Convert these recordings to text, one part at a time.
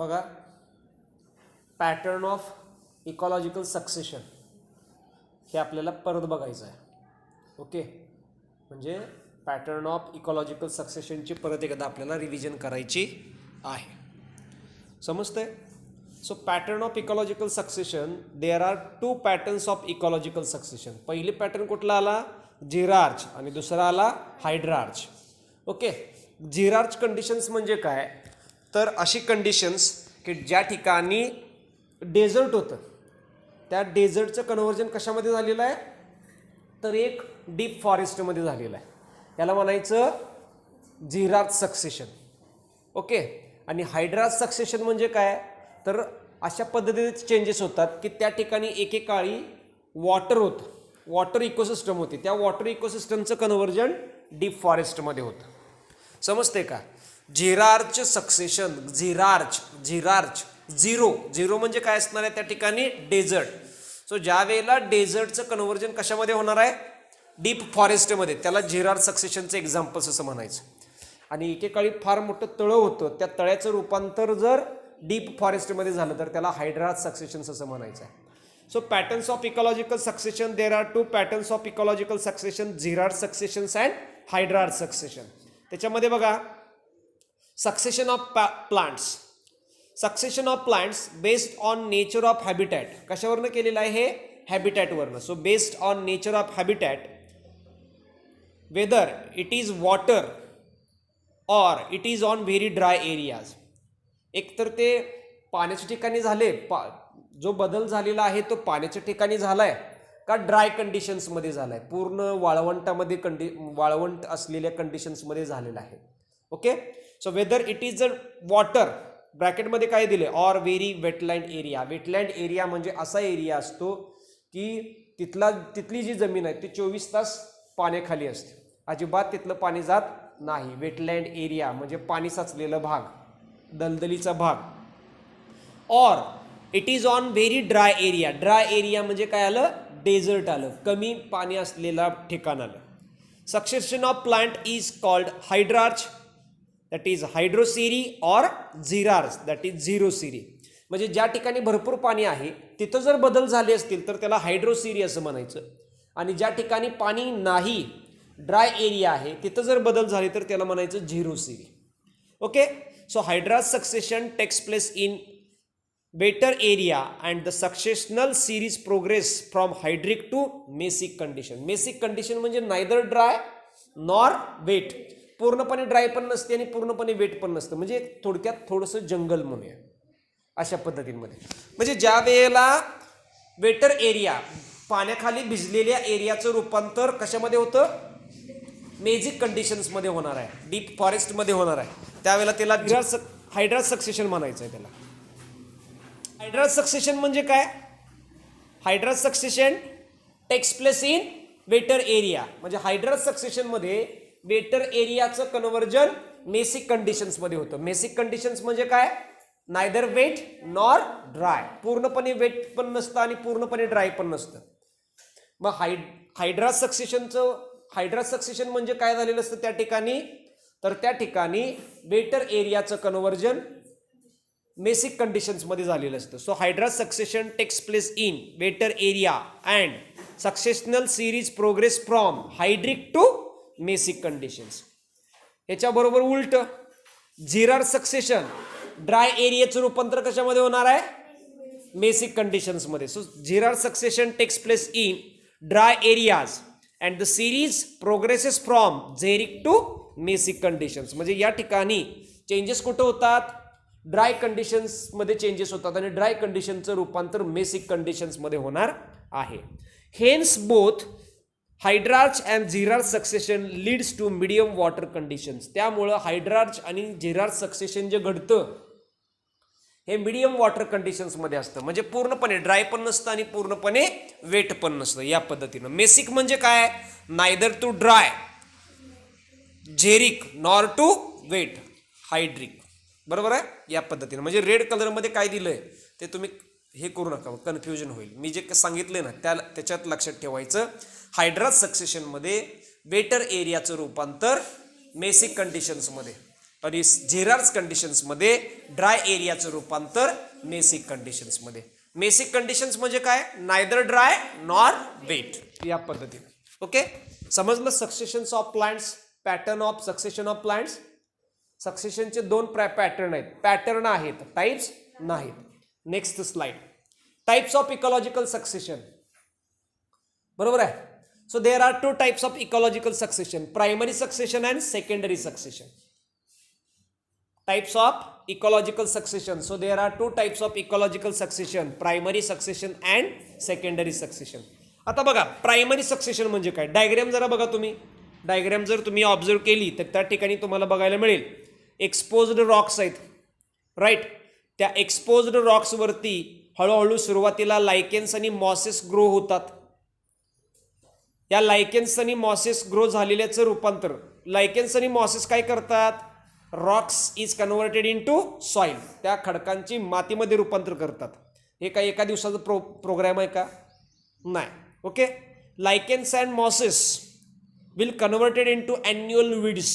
बघा pattern of ecological succession हे आपल्याला परत बघायचं आहे. ओके, म्हणजे पॅटर्न ऑफ इकॉलॉजिकल सक्सेशनची परत एकदा आपल्याला रिव्हिजन करायची आहे. समजतंय? So pattern of ecological succession, there are two patterns of ecological succession. पहिली पॅटर्न कुठला आला? जिरार्च, आणि दुसरा आला हायड्रार्च. ओके, जिरार्च कंडिशन्स म्हणजे काय? तर अशी कंडिशन्स की ज्या ठिकाणी डेझर्ट होतं त्या डेझर्टचं कन्व्हर्जन कशामध्ये झालेलं आहे? तर एक डीप फॉरेस्टमध्ये झालेलं आहे. याला म्हणायचं जिरार्च सक्सेशन. ओके, आणि हायड्रार्च सक्सेशन म्हणजे काय? तर अशा पद्धतीने चेंजेस होतात की त्या ठिकाणी एकेकाळी वॉटर होतं, वॉटर इकोसिस्टम होते, त्या वॉटर इकोसिस्टमचं कन्व्हर्जन डीप फॉरेस्टमध्ये होतं. समजते का? जिरार्च सक्सेशन, जिरार्च झिरो म्हणजे काय असणार आहे त्या ठिकाणी? डेझर्ट. सो ज्या वेळेला डेझर्टचं कन्व्हर्जन कशामध्ये होणार आहे? डीप फॉरेस्टमध्ये, त्याला जिरार्च सक्सेशनचं एक्झाम्पल्स असं म्हणायचं. आणि एकेकाळी फार मोठं तळं होतं, त्या तळ्याचं रूपांतर जर डीप फॉरेस्टमध्ये झालं तर त्याला हायड्रार्च सक्सेशन असं म्हणायचं आहे. So patterns of ecological succession, there are two patterns of ecological succession, xerarch successions and hydrarch succession. त्याच्यामध्ये बघा succession of plants. Succession of plants based on nature of habitat. कशावरनं केलेलं आहे हे? हॅबिटॅटवरनं. So based on nature of habitat, whether it is water or it is on very dry areas. एकतर ते पाण्याच्या ठिकाणी झाले, जो बदल झालेला आहे तो पाण्याच्या ठिकाणी झालाय का ड्राय कंडिशन्समध्ये झालाय, पूर्ण वाळवंटामध्ये वाळवंट असलेल्या कंडिशन्समध्ये झालेला आहे. Okay, so whether it is a water, ब्रॅकेटमध्ये काय दिले? Or very wetland area. Wetland area म्हणजे असा एरिया असतो की तिथली जी जमीन आहे ती 24 तास पाण्याखाली असते, अजिबात तिथलं पाणी जात नाही. वेटलँड एरिया म्हणजे पाणी साचलेलं भाग, दलदलीचा भाग. Or it is on very dry area. Dry area म्हणजे काय आलं? डेझर्ट आलं, कमी पाणी असलेला ठिकाण आलं. Succession of plant is called hydrarch, that is hydrosere, or xerarch, that is xerosere. म्हणजे ज्या ठिकाणी भरपूर पाणी आहे तिथं जर बदल झाले असतील तर त्याला हायड्रोसिरी असं म्हणायचं, आणि ज्या ठिकाणी पाणी नाही, ड्राय एरिया आहे, तिथं जर बदल झाले तर त्याला म्हणायचं xerosere. Okay, so hydrarch succession takes place in wetter area and the successional series progress from hydric to mesic condition. Mesic condition म्हणजे नायदर ड्राय नॉर वेट, पूर्णपणे ड्राय पण नसते आणि पूर्णपणे वेट पण नसतं, म्हणजे थोडक्यात थोडंसं जंगल म्हणूया अशा पद्धतींमध्ये. म्हणजे ज्या वेळेला वेटर एरिया, पाण्याखाली भिजलेल्या एरियाचं रूपांतर कशामध्ये होतं? मेजिक कंडिशन्समध्ये होणार आहे, डीप फॉरेस्टमध्ये होणार आहे, त्यावेळेला त्याला हायड्रार्च सक्सेशन म्हणायचं आहे. त्याला हायड्रार्च सक्सेशन म्हणजे काय? Hydrarch succession takes place in wetter area, म्हणजे हायड्रार्च सक्सेशनमध्ये वेटर एरियाचं कन्व्हर्जन मेसिक कंडिशन्समध्ये होतं. मेसिक कंडिशन्स म्हणजे काय? नायदर वेट नॉर ड्राय, पूर्णपणे वेट पण नसतं आणि पूर्णपणे ड्राय पण नसतं. मग हायड्रार्च सक्सेशन म्हणजे काय झालेलं असतं त्या ठिकाणी? तर त्या ठिकाणी वेटर एरियाचं कन्व्हर्जन मेसिक कंडिशन्समध्ये झालेलं असतं. So hydrarch succession takes place in wetter area and successional series progress from hydric to mesic conditions. याच्याबरोबर उलट जिरार्च सक्सेशन, ड्राय एरियाचं रूपांतर कशामध्ये होणार आहे? मेसिक कंडिशन्समध्ये. So xerarch succession takes place in dry areas and the series progresses from xeric to mesic conditions. म्हणजे या ठिकाणी चेंजेस कुठं होतात? ड्राय कंडिशन्समध्ये चेंजेस होतात आणि ड्राय कंडिशनचं रूपांतर मेसिक कंडिशन्समध्ये होणार आहे. Hence both hydrarch and xerarch succession leads to medium water conditions. त्यामुळं हायड्रार्च आणि जिरार्च सक्सेशन जे घडतं हे मिडियम वॉटर कंडिशन्समध्ये असतं, म्हणजे पूर्णपणे ड्राय पण नसतं आणि पूर्णपणे वेट पण नसतं. या पद्धतीनं मेसिक म्हणजे काय? Neither too dry xeric nor too wet hydric. बरोबर आहे? या पद्धतीनं. म्हणजे रेड कलरमध्ये काय दिलंय ते तुम्ही हे करू नका, कन्फ्युजन होईल. मी जे सांगितले ना त्याच्यात लक्षात ठेवायचं. हायड्रार्च सक्सेशनमध्ये वेटर एरियाचं रूपांतर मेसिक कंडिशन्समध्ये, आणि झेरार्स कंडिशन्समध्ये ड्राय एरियाचं रूपांतर मेसिक कंडिशन्समध्ये. मेसिक कंडिशन्स म्हणजे काय? नायदर ड्राय नॉर वेट या पद्धतीने. ओके, समजलं? Successions of plants, pattern of succession of plants. सक्सेशनचे दोन पॅटर्न आहेत. पॅटर्न आहेत, टाइप्स नाहीत. Next slide. Types of ecological succession. बरोबर आहे. So there are two types of ecological succession, primary succession and secondary succession. Types of ecological succession. So there are two types of ecological succession, primary succession and secondary succession. आता बघा primary succession म्हणजे काय? Diagram जरा बघा तुम्ही. Diagram जर तुम्ही observe केली तर त्या ठिकाणी तुम्हाला बघायला मिळेल एक्सपोज्ड रॉक्स आहेत, राईट. त्या एक्सपोज्ड रॉक्सवरती हळूहळू सुरुवातीला लायकेन्स आणि मॉसेस ग्रो होतात. या लायकेन्स आणि मॉसेस ग्रो झालेल्याचं रूपांतर, लायकेन्स आणि मॉसेस काय करतात? Rocks is converted into soil, त्या खडकांची मातीमध्ये रूपांतर करतात. हे काय एका दिवसाचा प्रोग्राम आहे का? नाही. Okay, lichens and mosses will converted into annual weeds.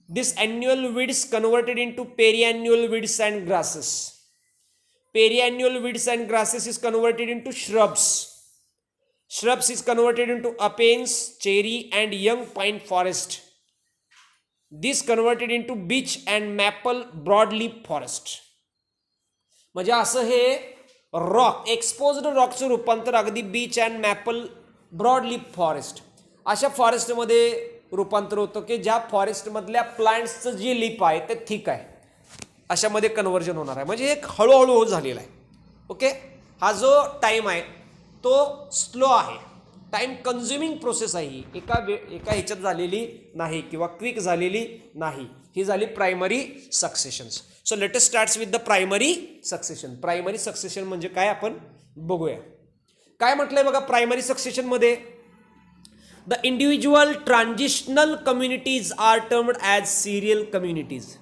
This annual weeds converted into perennial weeds and grasses. Perennial weeds and grasses is converted into shrubs. Shrubs is converted into apanes, cherry and young pine forest. This converted into beech and maple broadleaf forest. म्हणजे असं हे rock, exposed रॉकचं रूपांतर अगदी beach and maple broadleaf forest अशा फॉरेस्टमध्ये रूपांतर होतं की ज्या फॉरेस्टमधल्या प्लांट्सचं जे लीफ आहे ते थिक आहे, अशामध्ये कन्वर्जन होणार आहे. म्हणजे एक हळूहळू झालेला आहे. ओके, हा जो टाईम आहे तो स्लो आहे, टाइम कन्झ्युमिंग प्रोसेस आहे. ही एका ह्याच्यात झालेली नाही किंवा क्विक झालेली नाही. ही झाली primary successions. So let us starts with the primary succession. Primary succession म्हणजे काय आपण बघूया. काय म्हटलंय बघा प्रायमरी सक्सेशन मध्ये, the individual transitional communities are termed as seral communities.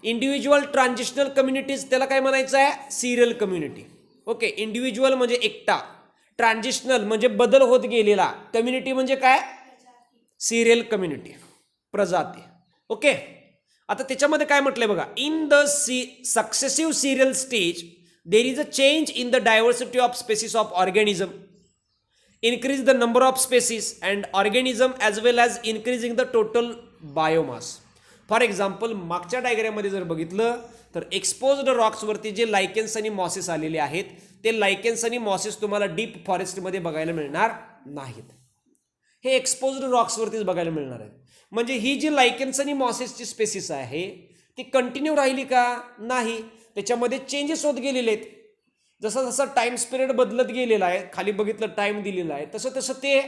Individual transitional communities त्याला काय म्हणायचं आहे? Serial community. ओके, इंडिव्हिज्युअल म्हणजे एकटा, ट्रान्झिशनल म्हणजे बदल होत गेलेला, कम्युनिटी म्हणजे काय? सिरियल कम्युनिटी, प्रजाती. ओके, आता त्याच्यामध्ये काय म्हटलंय बघा, in the successive serial stage there is a change in the diversity of species of organism, increase the number of species and organism as well as increasing the total biomass. For example मागच्या डायग्राममध्ये जर बघितलं तर exposed रॉक्सवरती जे lichens आणि mosses आलेले आहेत ते लायकेन्स आणि मॉसेस तुम्हाला डीप फॉरेस्टमध्ये बघायला मिळणार नाहीत. हे एक्सपोज्ड रॉक्सवरतीच बघायला मिळणार आहेत. म्हणजे ही जी लायकेन्स आणि मॉसेसची स्पेसिस आहे ती कंटिन्यू राहिली का? नाही, त्याच्यामध्ये चेंजेस होत गेलेले आहेत. जसं जसं टाइम पिरियड बदलत गेलेला आहे, खाली बघितलं टाइम दिलेला आहे, तसं तसं ते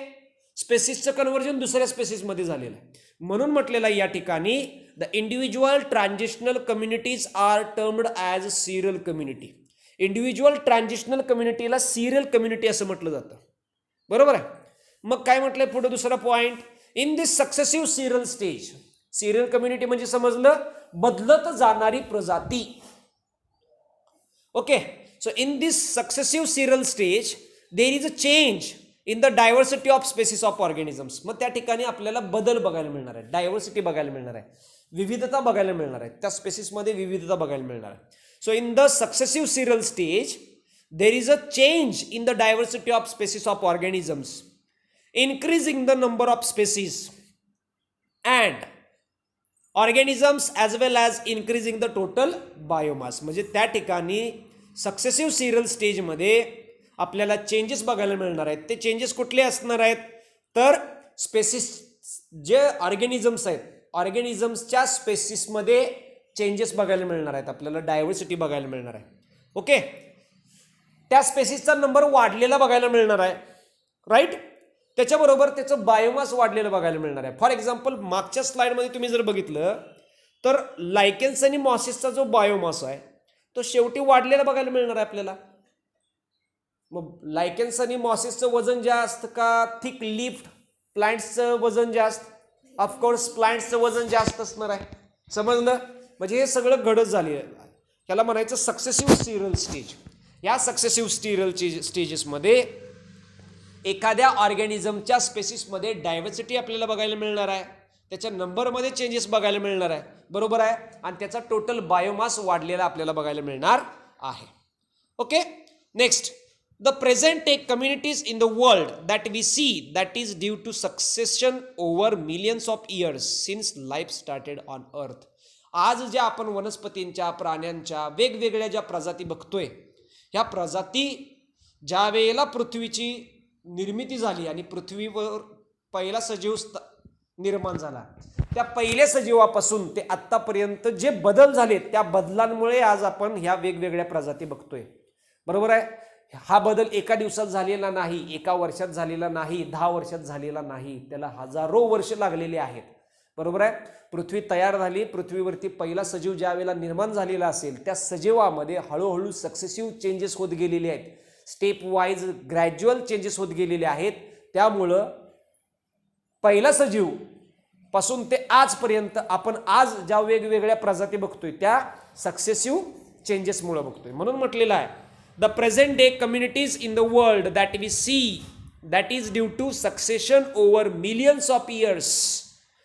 स्पेसिसचं कन्व्हर्जन दुसऱ्या स्पेसिसमध्ये झालेलं आहे. म्हणून म्हटलेलं आहे या ठिकाणी the individual transitional communities are termed as seral community. Individual transitional कम्युनिटीला सिरियल कम्युनिटी असं म्हटलं जातं. बरोबर आहे. मग काय म्हटलंय पुढे दुसरा point, in this successive serial stage. Serial community म्हणजे समजलं बदलत जाणारी प्रजाती. Okay, so in this successive serial stage there is a change in the diversity of species of organisms. मग त्या ठिकाणी आपल्याला बदल बघायला मिळणार आहे, डायव्हर्सिटी बघायला मिळणार आहे, विविधता बघायला मिळणार आहे, त्या स्पेसिसमध्ये विविधता बघायला मिळणार आहे. So in the successive serial stage, there is a change in the diversity of species of organisms, increasing the number of species and organisms as well as increasing the total biomass. म्हणजे त्या ठिकाणी successive serial स्टेजमध्ये आपल्याला changes बघायला मिळणार आहेत. ते changes कुठले असणार आहेत? तर स्पेसिस जे ऑर्गॅनिझम्स आहेत, ऑर्गॅनिझम्सच्या स्पेसिसमध्ये चेंजेस बघायला मिळणार आहेत, आपल्याला डायव्हर्सिटी बघायला मिळणार आहे. ओके, त्या स्पेसिसचा नंबर वाढलेला बघायला मिळणार आहे, राईट. त्याच्याबरोबर त्याचं बायोमास वाढलेलं बघायला मिळणार आहे. फॉर एक्झाम्पल मागच्या स्लाइडमध्ये तुम्ही जर बघितलं तर लायकेन्स आणि मॉसेसचा जो बायोमास आहे तो शेवटी वाढलेला बघायला मिळणार आहे आपल्याला. मग लायकेन्स आणि मॉसेसचं वजन जास्त का थिक लीफ प्लांट्सचं वजन जास्त? ऑफकोर्स प्लांट्सचं वजन जास्त असणार आहे. समजलं? म्हणजे हे सगळं घडत झालेलं आहे. याला म्हणायचं सक्सेसिव्ह सिरियल स्टेज. या सक्सेसिव्ह सिरियल स्टेजेसमध्ये एखाद्या ऑर्गॅनिझमच्या स्पेसिसमध्ये डायव्हर्सिटी आपल्याला बघायला मिळणार आहे. त्याच्या नंबरमध्ये चेंजेस बघायला मिळणार आहे, बरोबर आहे, आणि त्याचा टोटल बायोमास वाढलेला आपल्याला बघायला मिळणार आहे. Okay, next, the present day communities in the world that we see that is due to succession over millions of years since life started on earth. आज ज्या आपण वनस्पतींच्या, प्राण्यांच्या वेगवेगळ्या ज्या प्रजाती बघतोय, ह्या प्रजाती ज्या वेळेला पृथ्वीची निर्मिती झाली आणि पृथ्वीवर पहिला सजीव निर्माण झाला, त्या पहिल्या सजीवापासून ते आत्तापर्यंत जे बदल झाले, त्या बदलांमुळे आज आपण ह्या वेगवेगळ्या प्रजाती बघतोय, बरोबर आहे. हा बदल एका दिवसात झालेला नाही, एका वर्षात झालेला नाही, 10 वर्षात झालेला नाही, त्याला हजारो वर्ष लागलेली आहेत, बरोबर आहे. पृथ्वी तयार झाली, पृथ्वीवरती पहिला सजीव ज्या वेळेला निर्माण झालेला असेल, त्या सजीवामध्ये हळूहळू सक्सेसिव्ह चेंजेस होत गेलेले आहेत, स्टेप वाईज ग्रॅज्युअल चेंजेस होत गेलेले आहेत. त्यामुळं पहिला सजीव पासून ते आजपर्यंत आपण आज ज्या वेगवेगळ्या प्रजाती बघतोय, त्या सक्सेसिव्ह चेंजेसमुळे बघतोय. म्हणून म्हटलेलं आहे, the present day communities in the world that we see that is due to succession over millions of years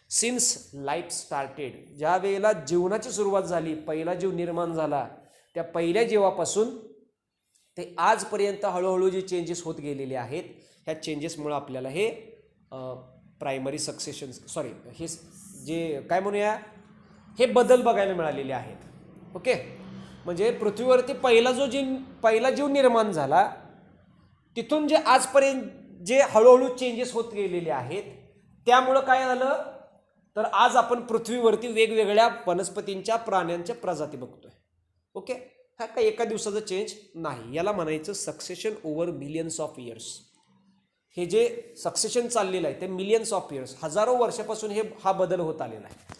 since life started. ज्या वेळेला जीवनाची सुरुवात झाली, पहिला जीव निर्माण झाला, त्या पहिल्या जीवापासून ते आजपर्यंत हळूहळू जे चेंजेस होत गेलेले आहेत, ह्या चेंजेसमुळे आपल्याला हे प्रायमरी सक्सेशन, सॉरी, हे जे काय म्हणूया, हे बदल बघायला मिळालेले आहेत. ओके, म्हणजे पृथ्वीवरती पहिला जीव निर्माण झाला, तिथून जे आजपर्यंत जे हळूहळू चेंजेस होत गेलेले आहेत, त्यामुळं काय झालं, तर आज आपण पृथ्वीवरती वेगवेगळ्या वनस्पतींच्या, प्राण्यांच्या प्रजाती बघतोय. ओके, हा काही एका दिवसाचा चेंज नाही, याला म्हणायचं succession over millions of years. हे जे सक्सेशन चाललेलं आहे ते मिलियन्स ऑफ इयर्स, हजारो वर्षापासून हा बदल होत आलेला आहे.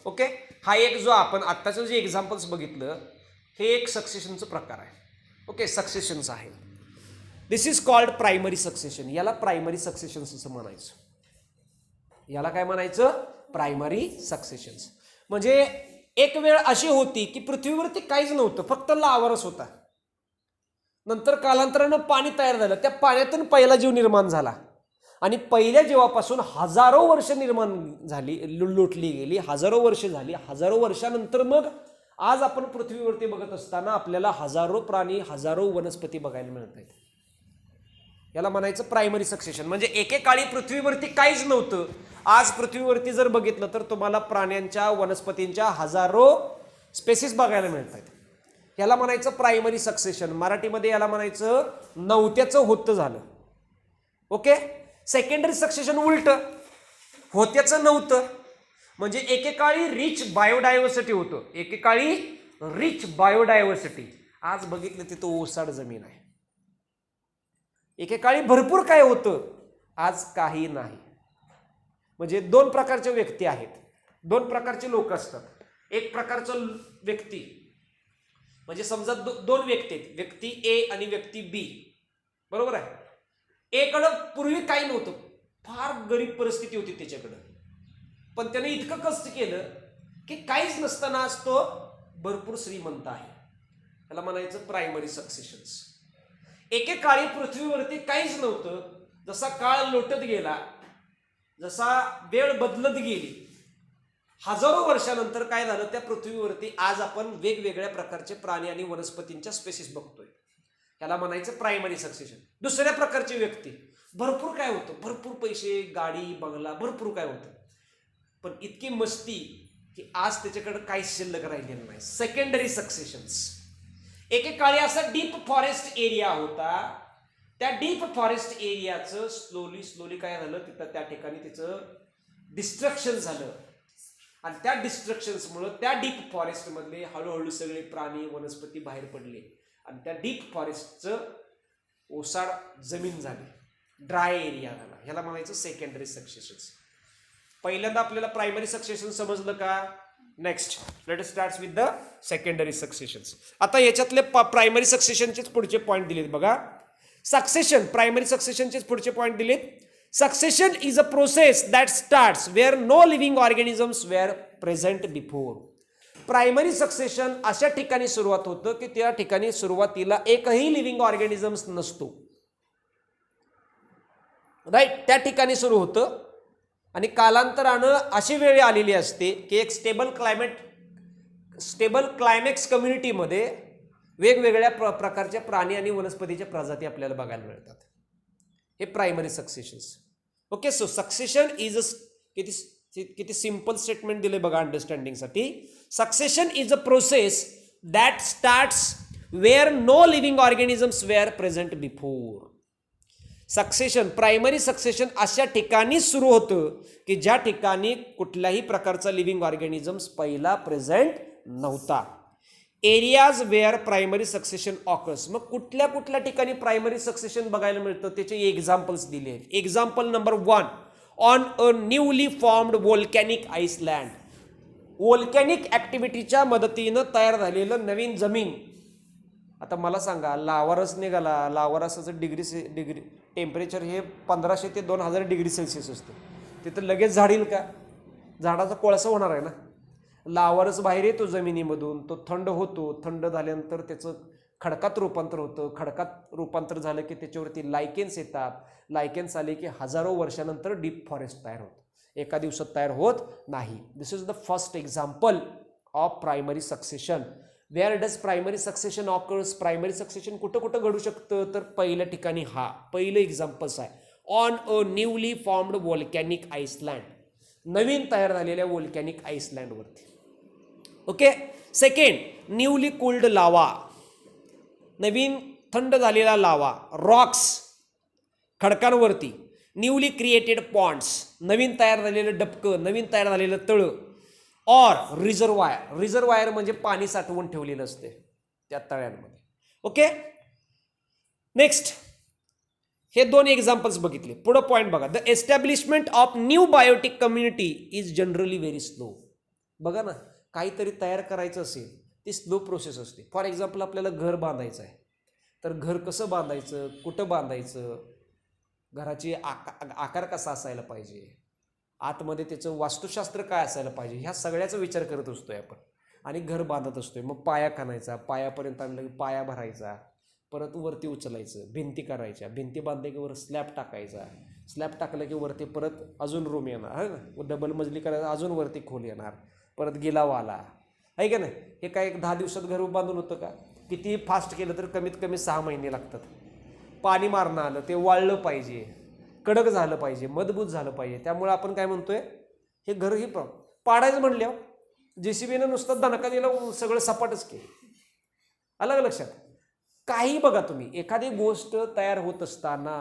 ओके, हा एक जो आपण आत्ताचं जे एक्झाम्पल्स बघितलं, हे एक सक्सेशनचं प्रकार आहे. ओके, सक्सेशनचं आहे. दिस इज कॉल्ड प्रायमरी सक्सेशन. याला प्रायमरी सक्सेशन्स असं म्हणायचं. याला काय म्हणायचं, प्रायमरी सक्सेशन्स. म्हणजे एक वेळ अशी होती की पृथ्वीवरती काहीच नव्हतं, फक्त लावारच होता. नंतर कालांतरानं पाणी तयार झालं, त्या पाण्यातून पहिला जीव निर्माण झाला आणि पहिल्या जीवापासून हजारो वर्ष निर्माण झाली, लुटली गेली, हजारो वर्ष झाली. हजारो वर्षानंतर मग आज आपण पृथ्वीवरती बघत असताना आपल्याला हजारो प्राणी, हजारो वनस्पती बघायला मिळत आहेत. याला म्हणायचं प्रायमरी सक्सेशन. म्हणजे एकेकाळी पृथ्वीवरती काहीच नव्हतं, आज पृथ्वीवरती जर बघितलं तर तुम्हाला प्राण्यांच्या, वनस्पतींच्या हजारो स्पेसिस बघायला मिळत आहेत. याला म्हणायचं प्रायमरी सक्सेशन. मराठीमध्ये याला म्हणायचं नव्हत्याचं होतं झालं. ओके, सेकंडरी सक्सेशन उलट, होत्याचं नव्हतं. म्हणजे एकेकाळी रिच बायोडायव्हर्सिटी होतं, एकेकाळी रिच बायोडायव्हर्सिटी, आज बघितलं तिथं ओसाड जमीन आहे. एकेकाळी भरपूर काय होतं, आज काही नाही. म्हणजे दोन प्रकारच्या व्यक्ती आहेत, दोन प्रकारचे लोक असतात. एक प्रकारचं व्यक्ती म्हणजे समजा दोन व्यक्ती आहेत, व्यक्ती ए आणि व्यक्ती बी, बरोबर आहे. ए कडं पूर्वी काही नव्हतं, फार गरीब परिस्थिती होती त्याच्याकडं, पण त्याने इतकं कष्ट केलं की काहीच नसताना आज तो भरपूर श्रीमंत आहे. त्याला म्हणायचं प्रायमरी सक्सेशन्स. एकेकाळी पृथ्वीवरती काहीच नव्हतं, जसा काळ लोटत गेला, जसा वेळ बदलत गेली, हजारो वर्षानंतर काय झालं, त्या पृथ्वीवरती आज आपण वेगवेगळ्या प्रकारचे प्राणी आणि वनस्पतींच्या स्पेसिस बघतोय. याला म्हणायचं प्रायमरी सक्सेशन. दुसऱ्या प्रकारची व्यक्ती, भरपूर काय होतं, भरपूर पैसे, गाडी, बंगला, भरपूर काय होतं, पण इतकी मस्ती की आज त्याच्याकडे काही शिल्लक राहिलेलं नाही. सेकंडरी सक्सेशन्स. एकेकाळी असा डीप फॉरेस्ट एरिया होता, त्या डीप फॉरेस्ट एरियाचं स्लोली काय झालं, तिथं त्या ठिकाणी तिचं डिस्ट्रक्शन झालं आणि त्या डिस्ट्रक्शन्समुळे त्या डीप फॉरेस्टमधले हळूहळू सगळे प्राणी, वनस्पती बाहेर पडले आणि त्या डीप फॉरेस्टचं ओसाड जमीन झाली, ड्राय एरिया झाला. ह्याला म्हणायचं सेकंडरी सक्सेशन्स. पहिल्यांदा आपल्याला प्रायमरी सक्सेशन समजलं का? Next let us start with the secondary successions. आता याच्यातले प्रायमरी सक्सेशनचेच पुढचे पॉईंट दिलेत बघा. सक्सेशन, प्रायमरी सक्सेशनचेच पुढचे पॉईंट दिलेत. Succession is a process that starts where no living organisms were present before. Primary succession अशा ठिकाणी सुरुवात होतं की त्या ठिकाणी सुरुवातीला एकही लिव्हिंग ऑर्गॅनिझम्स नसतो, राईट. त्या ठिकाणी सुरू होतं आणि कालांतरानं अशी वेळ आलेली असते की एक स्टेबल क्लायमॅक्स कम्युनिटीमध्ये वेगवेगळ्या प्रकारच्या प्राणी आणि वनस्पतीच्या प्रजाती आपल्याला बघायला मिळतात. हे primary successions. Okay, so succession is a किती सिंपल स्टेटमेंट दिले बघा अंडरस्टँडिंगसाठी. Succession is a process that starts where no living organisms were present before. Succession, primary succession अशा ठिकाणी सुरू होतं की ज्या ठिकाणी कुठल्याही प्रकारचा लिव्हिंग ऑर्गॅनिझम्स पहिला प्रेझेंट नव्हता. Areas where primary succession occurs. मग कुठल्या कुठल्या ठिकाणी प्रायमरी सक्सेशन बघायला मिळतं त्याचे एक्झाम्पल्स दिले आहेत. Example number 1, on a newly formed volcanic island. Volcanic ऍक्टिव्हिटीच्या मदतीनं तयार झालेलं नवीन जमीन. आता मला सांगा, लावारस निघाला, लावारसाचं डिग्री टेम्परेचर हे 1500 ते 2000 डिग्री सेल्सिअस असतं. तिथं लगेच झाड येईल का? झाडाचा कोळसा होणार आहे ना. लावारस बाहेर येतो जमिनीमधून, तो थंड होतो, थंड झाल्यानंतर त्याचं खडकात रूपांतर होतं. खडकात रूपांतर झालं की त्याच्यावरती लायकेन्स येतात. लायकेन्स आले की हजारो वर्षानंतर डीप फॉरेस्ट तयार होतं. एका दिवसात तयार होत नाही. This is the first example of primary succession. Where does primary succession occurs. Primary succession कुठं कुठं घडू शकतं तर पहिल्या ठिकाणी पहिलं एक्झाम्पल्स आहे on a newly formed volcanic island. नवीन तयार झालेल्या वोल्कॅनिक आईसलँडवरती. Okay. Second, newly cooled lava. नवीन थंड झालेला लावा. रॉक्स, खडकांवरती. न्यूली क्रिएटेड पॉन्ड्स, नवीन तयार झालेलं डबकं, नवीन तयार झालेलं तळं. Or reservoir. रिझर्वायर म्हणजे पाणी साठवून ठेवलेलं असते त्या तळ्यांमध्ये. ओके. नेक्स्ट, हे 2 एक्झाम्पल्स बघितले. पुढं पॉईंट बघा. The establishment of new biotic community is generally very slow. बघा ना, काहीतरी तयार करायचं असेल ती स्लो प्रोसेस असते. फॉर एक्झाम्पल, आपल्याला घर बांधायचं आहे, तर घर कसं बांधायचं, कुठं बांधायचं, घराची आकार कसा असायला पाहिजे, आतमध्ये त्याचं वास्तुशास्त्र काय असायला पाहिजे, ह्या सगळ्याचा विचार करत असतोय आपण आणि घर बांधत असतोय. मग पाया खणायचा, पायापर्यंत आणलं की पाया भरायचा, परत वरती उचलायचं, भिंती करायच्या, भिंती बांधले की वर स्लॅब टाकायचा, स्लॅब टाकलं की वरती परत अजून रूम येणार, है ना, डबल मजली करायचं, अजून वरती खोल येणार, परत गिलावा आला, आहे का नाही. हे काय 10 दिवसात घर बांधून होतं का? किती फास्ट केलं तर कमीत कमी 6 महिने लागतात. पाणी मारणं आलं, ते वाळलं पाहिजे, कडक झालं पाहिजे, मजबूत झालं पाहिजे. त्यामुळे आपण काय म्हणतोय, हे घर ही पाडायचं म्हणल्यावर JCBनं नुसतं दणका दिला, सगळं सपाटच केलं. अलग लक्षात. काही बघा तुम्ही, एखादी गोष्ट तयार होत असताना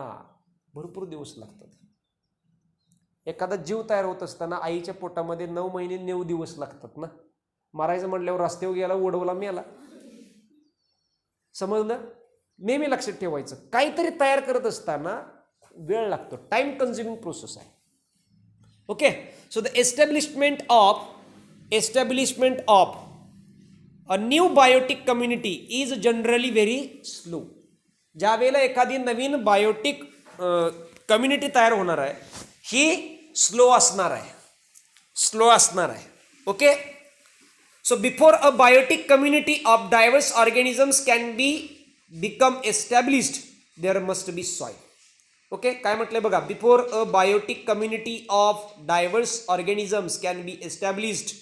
भरपूर दिवस लागतात. एखादा जीव तयार होत असताना आईच्या पोटामध्ये 9 महिने 9 दिवस लागतात ना. मारायचं म्हणल्यावर रस्त्यावर गेला, उडवला, मेला. समजलं? नेहमी लक्षात ठेवायचं, काहीतरी तयार करत असताना वेळ लागतो. टाइम कन्झ्युमिंग प्रोसेस आहे. Okay. So the establishment of a new biotic community is generally very slow. ज्या वेळेला एखादी नवीन बायोटिक कम्युनिटी तयार होणार आहे, ही स्लो असणार आहे. Okay. So before a biotic community of diverse organisms can become established there must be soil. Okay. काय म्हटलंय बघा, before a biotic community of diverse organisms can be established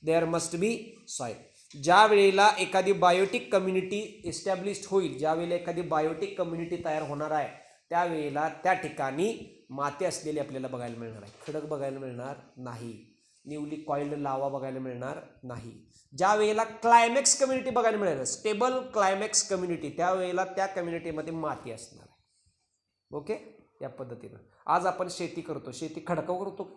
there must be soil. ज्या वेळेला एखादी Biotique community established होईल, ज्या वेळेला एखादी बायोटिक कम्युनिटी तयार होणार आहे, त्यावेळेला त्या ठिकाणी माती असलेली आपल्याला बघायला मिळणार आहे. खडक बघायला मिळणार नाही. न्यूली कॉइल्ड लावा बघायला मिळणार नाही. ज्या वेळेला क्लायमॅक्स कम्युनिटी बघायला मिळेल, स्टेबल क्लायमॅक्स कम्युनिटी, त्यावेळेला त्या कम्युनिटीमध्ये माती असणार आहे. ओके. या पद्धतीनं आज आपण शेती करतो. शेती खडकावर करतो,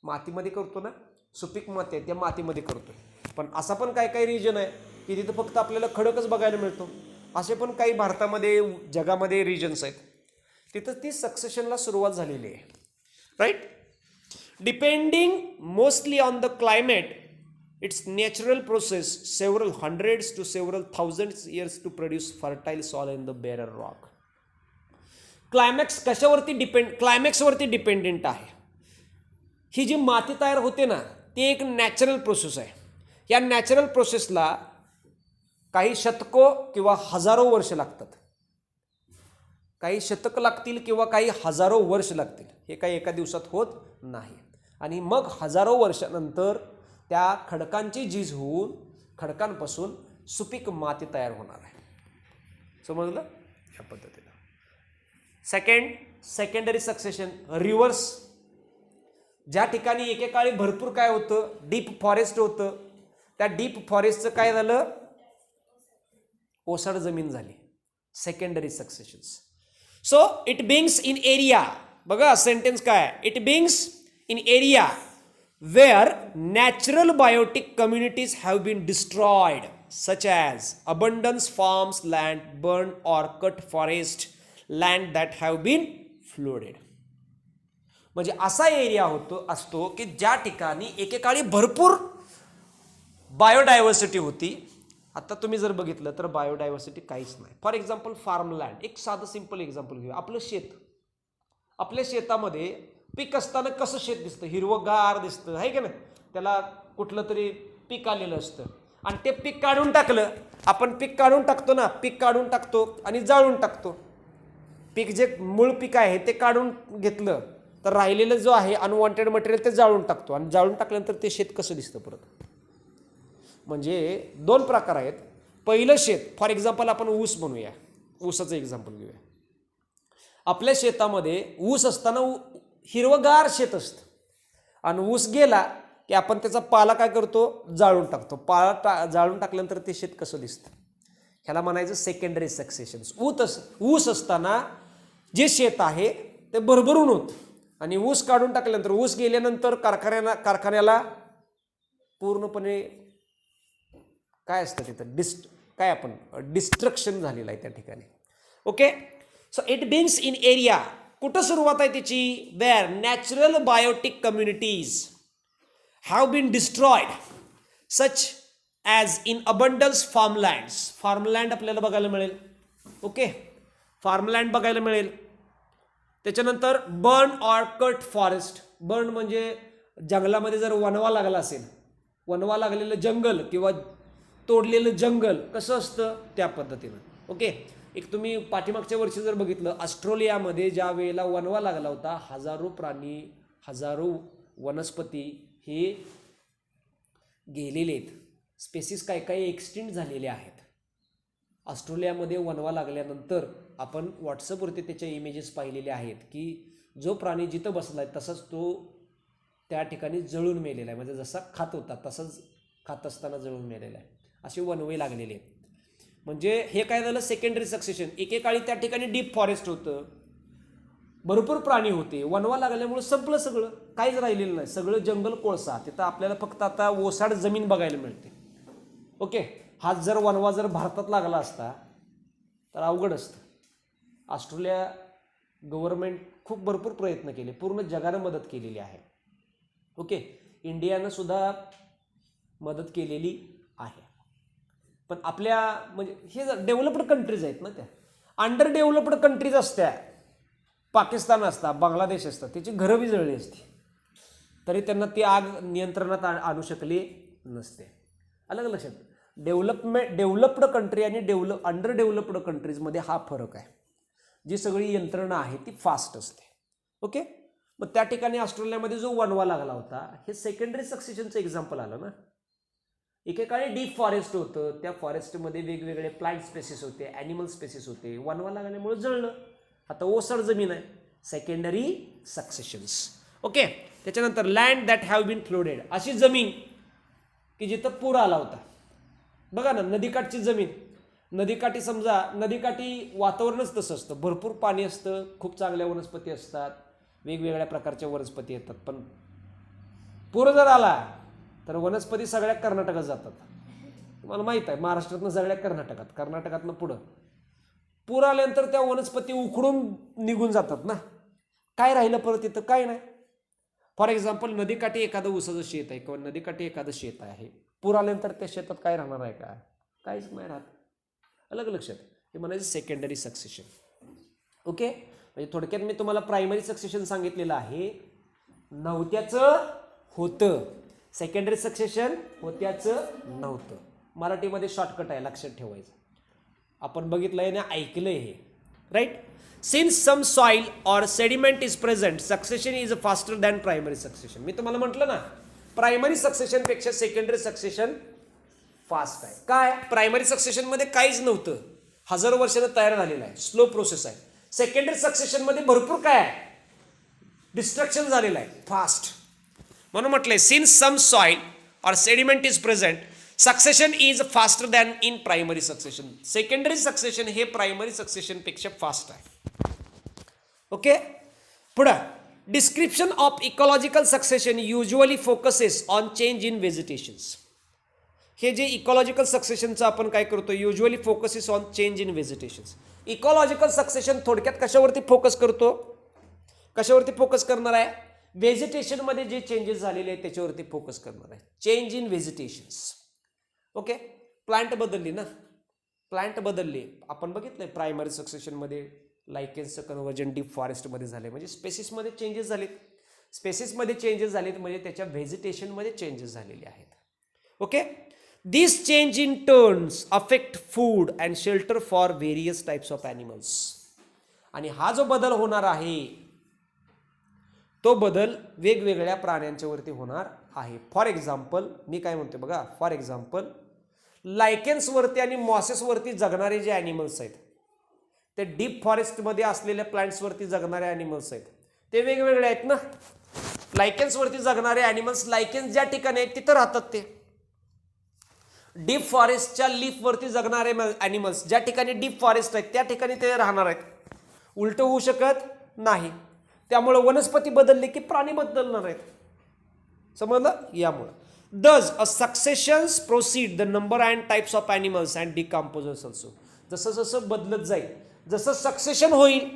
मातीमध्ये करतो ना. सुपीक माती आहे त्या मातीमध्ये करतोय. पण असा पण काही रिजन आहे की तिथं फक्त आपल्याला खडकच बघायला मिळतो. असे पण काही भारतामध्ये, जगामध्ये रिजन्स आहेत, तिथं ती सक्सेशनला सुरुवात झालेली आहे. Right. Depending mostly on the climate, it's natural process several hundreds to several thousands years to produce fertile soil in the bare rock. Climax कशावरती क्लायमॅक्सवरती डिपेंडेंट आहे. ही जी माती तयार होते ना, ती एक नॅचरल प्रोसेस आहे. या नॅचरल प्रोसेसला काही शतको किंवा हजारो वर्ष लागतात. काही शतक लागतील किंवा काही हजारो वर्ष लागतील. हे काही एका दिवसात होत नाही. आणि मग हजारो वर्षानंतर त्या खडकांची झीज होऊन खडकांपासून सुपीक माती तयार होणार आहे. समजलं? या पद्धतीनं. Secondary succession, reverse. ज्या ठिकाणी एकेकाळी भरपूर काय होतं, डीप फॉरेस्ट होतं, त्या डीप फॉरेस्टचं काय झालं, ओसाड जमीन झाली. Secondary successions. So it begins in area. बघा सेंटेन्स काय, it begins in area where natural biotic communities have been destroyed, such as abundance farms land burned or cut forest land that have been flooded. म्हणजे असा area असतो की ज्या ठिकाणी एकेकाळी भरपूर बायोडायव्हर्सिटी होती. आता तुम्ही जर बघितलं तर बायोडायव्हर्सिटी काहीच नाही. For example farmland. एक साधं सिंपल एक्झाम्पल घेऊया. आपलं शेत. आपल्या शेतामध्ये पीक असताना कसं शेत दिसतं, हिरवंगार दिसतं आहे की नाही. त्याला कुठलं तरी पीक आलेलं असतं आणि ते पीक काढून टाकलं. आपण पीक काढून टाकतो ना, पीक काढून टाकतो आणि जाळून टाकतो. पीक जे मूळ पीक आहे ते काढून घेतलं तर राहिलेलं जो आहे अनवॉन्टेड मटेरियल ते जाळून टाकतो आणि जाळून टाकल्यानंतर ते शेत कसं दिसतं परत. म्हणजे दोन प्रकार आहेत. पहिलं शेत, फॉर एक्झाम्पल आपण ऊस म्हणूया, ऊसाचं एक्झाम्पल घेऊया. आपल्या शेतामध्ये ऊस असताना हिरवगार शेत असतं आणि ऊस गेला की आपण त्याचा पाला काय करतो, जाळून टाकतो. पाला जाळून टाकल्यानंतर ते शेत कसं दिसतं, ह्याला म्हणायचं सेकंडरी सक्सेशन्स. ऊस असताना जे शेत आहे ते भरभरून होतं आणि ऊस काढून टाकल्यानंतर, ऊस गेल्यानंतर कारखान्याला पूर्णपणे काय असतं तिथं, डिस्ट्रक्शन झालेलं आहे त्या ठिकाणी. Okay. So it begins in area. कुठं सुरुवात आहे त्याची, where natural biotic communities have been destroyed such as in abandoned farmlands. Farmland आपल्याला बघायला मिळेल. ओके, फार्मलँड बघायला मिळेल. त्याच्यानंतर burn or cut forest. Burn म्हणजे जंगलामध्ये जर वणवा लागला असेल, वणवा लागलेलं जंगल किंवा तोडलेलं जंगल कसं असतं त्या पद्धतीनं. ओके. एक तुम्ही पाठीमागच्या वर्षी जर बघितलं, ऑस्ट्रेलियामध्ये ज्या वेळेला वणवा लागला होता, हजारो प्राणी, हजारो वनस्पती हे गेलेले आहेत. स्पेसिस काही एक्सटिंक्ट झालेले आहेत. ऑस्ट्रेलियामध्ये वणवा लागल्यानंतर आपण व्हॉट्सअपवरती त्याच्या इमेजेस पाहिलेले आहेत की जो प्राणी जिथं बसला आहे तसाच तो त्या ठिकाणी जळून मेलेला आहे. म्हणजे जसा खात होता तसंच खात असताना जळून मेलेला आहे. असे वणवे लागलेले आहेत. म्हणजे हे काय झालं, सेकंडरी सक्सेशन. एकेकाळी त्या ठिकाणी डीप फॉरेस्ट होतं, भरपूर प्राणी होते. वणवा लागल्यामुळे संपलं सगळं, काहीच राहिलेलं नाही. सगळं जंगल कोळसा. तिथं आपल्याला फक्त आता ओसाड जमीन बघायला मिळते. ओके. हाच जर वणवा जर भारतात लागला असता तर अवघड असतं. ऑस्ट्रेलिया गव्हर्नमेंट खूप भरपूर प्रयत्न केले, पूर्ण जगानं मदत केलेली आहे. ओके. इंडियानं सुद्धा मदत केलेली आहे. पण आपल्या म्हणजे हे डेव्हलप्ड कंट्रीज आहेत ना, त्या अंडर डेव्हलप्ड कंट्रीज असत्या, पाकिस्तान असता, बांगलादेश असतात, त्याची घरं बी जळली असती तरी त्यांना ती आग नियंत्रणात आणू शकली नसते. अलग लक्षात. डेव्हलप्ड कंट्री आणि अंडर डेव्हलप्ड कंट्रीजमध्ये हा फरक आहे. जी सगळी यंत्रणा आहे ती फास्ट असते. ओके. मग त्या ठिकाणी ऑस्ट्रेलियामध्ये जो वणवा लागला होता, हे सेकंडरी सक्सेशनचं एक्झाम्पल आलं ना. एकेकाळी डीप फॉरेस्ट होतं, त्या फॉरेस्टमध्ये वेगवेगळे प्लांट स्पेसिस होते, ॲनिमल स्पेसिस होते. वणवा लागल्यामुळे जळलं. आता ओसर जमीन आहे. सेकंडरी सक्सेशन्स. ओके. त्याच्यानंतर लँड दॅट हॅव बीन फ्लोडेड. अशी जमीन की जिथं पूर आला होता. बघा ना, नदीकाठची जमीन. नदीकाठी समजा, नदीकाठी वातावरणच तसं असतं, भरपूर पाणी असतं, खूप चांगल्या वनस्पती असतात, वेगवेगळ्या प्रकारच्या वनस्पती येतात. पण पूर जर आला तर वनस्पती सगळ्या कर्नाटकात जातात. तुम्हाला माहीत आहे, महाराष्ट्रातनं सगळ्या कर्नाटकातनं पुढं पूर आल्यानंतर त्या वनस्पती उखडून निघून जातात ना. काय राहिलं परत तिथं, काय नाही. फॉर एक्झाम्पल, नदीकाठी एखादं ऊसाचं शेत आहे किंवा नदीकाठी एखादं शेत आहे, पूर आल्यानंतर त्या शेतात काय राहणार आहे का, काहीच नाही राहत. अलग लक्षात. हे म्हणायचं सेकंडरी सक्सेशन. ओके. म्हणजे थोडक्यात मी तुम्हाला प्रायमरी सक्सेशन सांगितलेलं आहे, नव्हत्याचं होतं. सेकंडरी सक्सेशन होत्याचं नव्हतं. मराठीमध्ये शॉर्टकट आहे, लक्षात ठेवायचं. आपण बघितलंय ना, ऐकलंय हे. Right. Since some soil or sediment is present succession is faster than primary succession. मी तुम्हाला म्हटलं ना प्रायमरी सक्सेशनपेक्षा सेकंडरी सक्सेशन फास्ट आहे. काय प्रायमरी सक्सेशनमध्ये काहीच नव्हतं, हजारो वर्षानं तयार झालेलं आहे, स्लो प्रोसेस आहे. सेकंडरी सक्सेशनमध्ये भरपूर काय आहे, डिस्ट्रक्शन झालेलं आहे, फास्ट. म्हणून म्हटलंय since some soil or sediment is present succession is faster than in primary succession. Secondary succession हे प्रायमरी सक्सेशनपेक्षा फास्ट आहे. ओके. पुढं description of ecological succession usually focuses on change in vegetations. हे जे इकॉलॉजिकल सक्सेशनचं आपण काय करतो, usually focuses on change in vegetations. Ecological succession थोडक्यात कशावरती फोकस करतो, कशावरती फोकस करणार आहे, व्हेजिटेशनमध्ये जे चेंजेस झालेले आहेत त्याच्यावरती फोकस करणार आहे. Change in vegetations. Okay. Plant बदलली ना, प्लांट बदलले. आपण बघितलंय प्रायमरी सक्सेशनमध्ये लायकेन्सचं कन्व्हर्जन डीप फॉरेस्टमध्ये झाले, म्हणजे स्पेसिसमध्ये चेंजेस झालेत. स्पेसिसमध्ये चेंजेस झालेत म्हणजे त्याच्या व्हेजिटेशनमध्ये चेंजेस झालेले आहेत. Okay. This change in turns affect food and shelter for various types of animals. आणि हा जो बदल होणार आहे तो बदल वेगवेगळ्या प्राण्यांच्यावरती होणार आहे. फॉर एक्झाम्पल मी काय म्हणतो बघा, फॉर एक्झाम्पल लायकेन्सवरती आणि मॉसेसवरती जगणारे जे ॲनिमल्स आहेत ते डीप फॉरेस्टमध्ये असलेल्या प्लांट्सवरती जगणारे ॲनिमल्स आहेत ते वेगवेगळे आहेत ना. लायकेन्सवरती जगणारे ॲनिमल्स लायकेन्स ज्या ठिकाणी आहेत तिथं राहतात. ते डीप फॉरेस्टच्या लीफवरती जगणारे ॲनिमल्स ज्या ठिकाणी डीप फॉरेस्ट आहेत त्या ठिकाणी ते राहणार आहेत. उलटं होऊ शकत नाही. त्यामुळे वनस्पती बदलली की प्राणी बदलणार आहेत. समजलं. यामुळं thus a successions proceed the number and types of animals and decomposers also. जसं जसं बदलत जाईल, जसं सक्सेशन होईल,